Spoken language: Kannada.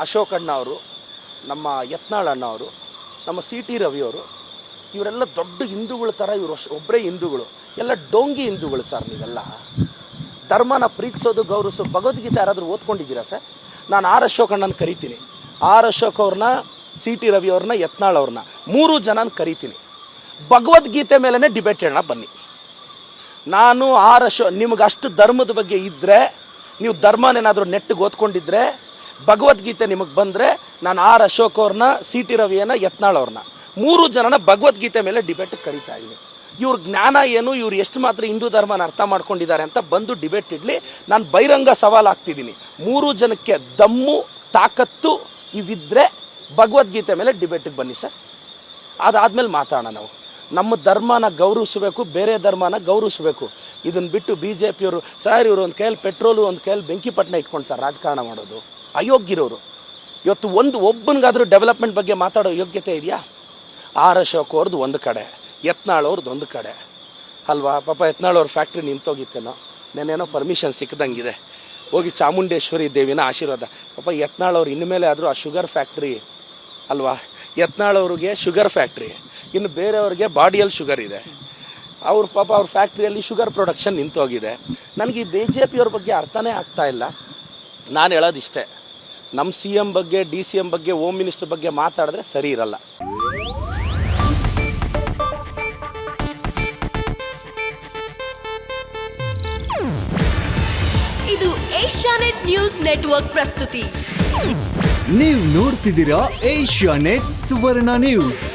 ಅಶೋಕ್ ಅಣ್ಣ ಅವರು, ನಮ್ಮ ಯತ್ನಾಳ್ ಅಣ್ಣ ಅವರು, ನಮ್ಮ ಸಿ ಟಿ ರವಿಯವರು, ಇವರೆಲ್ಲ ದೊಡ್ಡ ಹಿಂದೂಗಳ ಥರ ಇವರು ಒಬ್ಬರೇ ಹಿಂದೂಗಳು, ಎಲ್ಲ ಡೋಂಗಿ ಹಿಂದೂಗಳು ಸರ್. ನೀವೆಲ್ಲ ಧರ್ಮನ ಪ್ರೀತಿಸೋದು ಗೌರವಿಸೋದು ಭಗವದ್ಗೀತೆ ಯಾರಾದರೂ ಓದ್ಕೊಂಡಿದ್ದೀರಾ ಸರ್? ನಾನು ಆರ್ ಅಶೋಕ್ ಅಣ್ಣನ ಕರಿತೀನಿ, ಆರ್ ಅಶೋಕ್ ಅವ್ರನ್ನ, ಸಿ ಟಿ ರವಿ ಅವ್ರನ್ನ, ಯತ್ನಾಳ್ ಅವ್ರನ್ನ, 3 ಜನನ ಕರಿತೀನಿ. ಭಗವದ್ಗೀತೆ ಮೇಲೇ ಡಿಬೇಟ್ ಹೇಳೋಣ ಬನ್ನಿ. ನಾನು ಆರ್ ಅಶೋಕ್, ನಿಮ್ಗೆ ಅಷ್ಟು ಧರ್ಮದ ಬಗ್ಗೆ ಇದ್ದರೆ, ನೀವು ಧರ್ಮನೇನಾದರೂ ನೆಟ್ಟಿಗೆ ಓದ್ಕೊಂಡಿದ್ರೆ, ಭಗವದ್ಗೀತೆ ನಿಮಗೆ ಬಂದರೆ, ನಾನು ಆರ್ ಅಶೋಕ್ ಅವ್ರನ್ನ, ಸಿ ಟಿ ರವಿಯನ್ನ, ಯತ್ನಾಳ್ ಅವ್ರನ್ನ 3 ಜನನ ಭಗವದ್ಗೀತೆ ಮೇಲೆ ಡಿಬೇಟ್ ಕರೀತಾ ಇದ್ದೀನಿ. ಇವ್ರ ಜ್ಞಾನ ಏನು, ಇವ್ರು ಎಷ್ಟು ಮಾತ್ರ ಹಿಂದೂ ಧರ್ಮನ ಅರ್ಥ ಮಾಡ್ಕೊಂಡಿದ್ದಾರೆ ಅಂತ ಬಂದು ಡಿಬೇಟ್ ಇಡಲಿ. ನಾನು ಬಹಿರಂಗ ಸವಾಲು ಹಾಕ್ತಿದ್ದೀನಿ. 3 ಜನಕ್ಕೆ ದಮ್ಮು ತಾಕತ್ತು ಇವಿದ್ರೆ ಭಗವದ್ಗೀತೆ ಮೇಲೆ ಡಿಬೇಟಿಗೆ ಬನ್ನಿ ಸರ್. ಅದಾದಮೇಲೆ ಮಾತಾಡೋಣ. ನಾವು ನಮ್ಮ ಧರ್ಮನ ಗೌರವಿಸಬೇಕು, ಬೇರೆ ಧರ್ಮನ ಗೌರವಿಸಬೇಕು. ಇದನ್ನು ಬಿಟ್ಟು ಬಿ ಜೆ ಪಿಯವರು ಸರ್, ಇವರು ಒಂದು ಕೈಯಲ್ಲಿ ಪೆಟ್ರೋಲು, ಒಂದು ಕೈಯಲ್ಲಿ ಬೆಂಕಿಪಟ್ಟಣ ಇಟ್ಕೊಂಡು ಸರ್ ರಾಜಕಾರಣ ಮಾಡೋದು ಅಯೋಗ್ಯರವರು. ಇವತ್ತು ಒಬ್ಬನಿಗಾದರೂ ಡೆವಲಪ್ಮೆಂಟ್ ಬಗ್ಗೆ ಮಾತಾಡೋ ಯೋಗ್ಯತೆ ಇದೆಯಾ? ಆರ್ ಅಶೋಕ್ ಅವ್ರದ್ದು ಒಂದು ಕಡೆ, ಯತ್ನಾಳ್ ಅವ್ರದ್ದು ಒಂದು ಕಡೆ ಅಲ್ವಾ? ಪಾಪ ಯತ್ನಾಳ್ ಅವ್ರ ಫ್ಯಾಕ್ಟ್ರಿ ನಿಂತೋಗಿತ್ತೇನೋ, ನೆನ್ನೇನೋ ಪರ್ಮಿಷನ್ ಸಿಕ್ಕದಂಗಿದೆ. ಹೋಗಿ ಚಾಮುಂಡೇಶ್ವರಿ ದೇವಿನ ಆಶೀರ್ವಾದ. ಪಾಪ ಯತ್ನಾಳ್ ಅವ್ರು ಇನ್ಮೇಲೆ ಆದರೂ ಆ ಶುಗರ್ ಫ್ಯಾಕ್ಟ್ರಿ ಅಲ್ವಾ, ಯತ್ನಾಳ್ ಅವ್ರಿಗೆ ಶುಗರ್ ಫ್ಯಾಕ್ಟ್ರಿ, ಇನ್ನು ಬೇರೆಯವ್ರಿಗೆ ಬಾಡಿಯಲ್ಲಿ ಶುಗರ್ ಇದೆ. ಅವ್ರ ಪಾಪ ಅವ್ರ ಫ್ಯಾಕ್ಟ್ರಿಯಲ್ಲಿ ಶುಗರ್ ಪ್ರೊಡಕ್ಷನ್ ನಿಂತೋಗಿದೆ. ನನಗೆ ಈ ಬಿ ಜೆ ಪಿಯವ್ರ ಬಗ್ಗೆ ಅರ್ಥನೇ ಆಗ್ತಾ ಇಲ್ಲ. ನಾನು ಹೇಳೋದಿಷ್ಟೇ, ನಮ್ಮ ಸಿ ಎಮ್ ಬಗ್ಗೆ, ಡಿ ಸಿ ಎಮ್ ಬಗ್ಗೆ, ಹೋಮ್ ಮಿನಿಸ್ಟರ್ ಬಗ್ಗೆ ಮಾತಾಡಿದ್ರೆ ಸರಿ ಇರಲ್ಲ. ಇದು ಏಷ್ಯಾನೆಟ್ ನ್ಯೂಸ್ ನೆಟ್ವರ್ಕ್ ಪ್ರಸ್ತುತಿ. ನೀವು ನೋಡ್ತಿದ್ದೀರಾ ಏಷ್ಯಾನೆಟ್ ಸುವರ್ಣ ನ್ಯೂಸ್.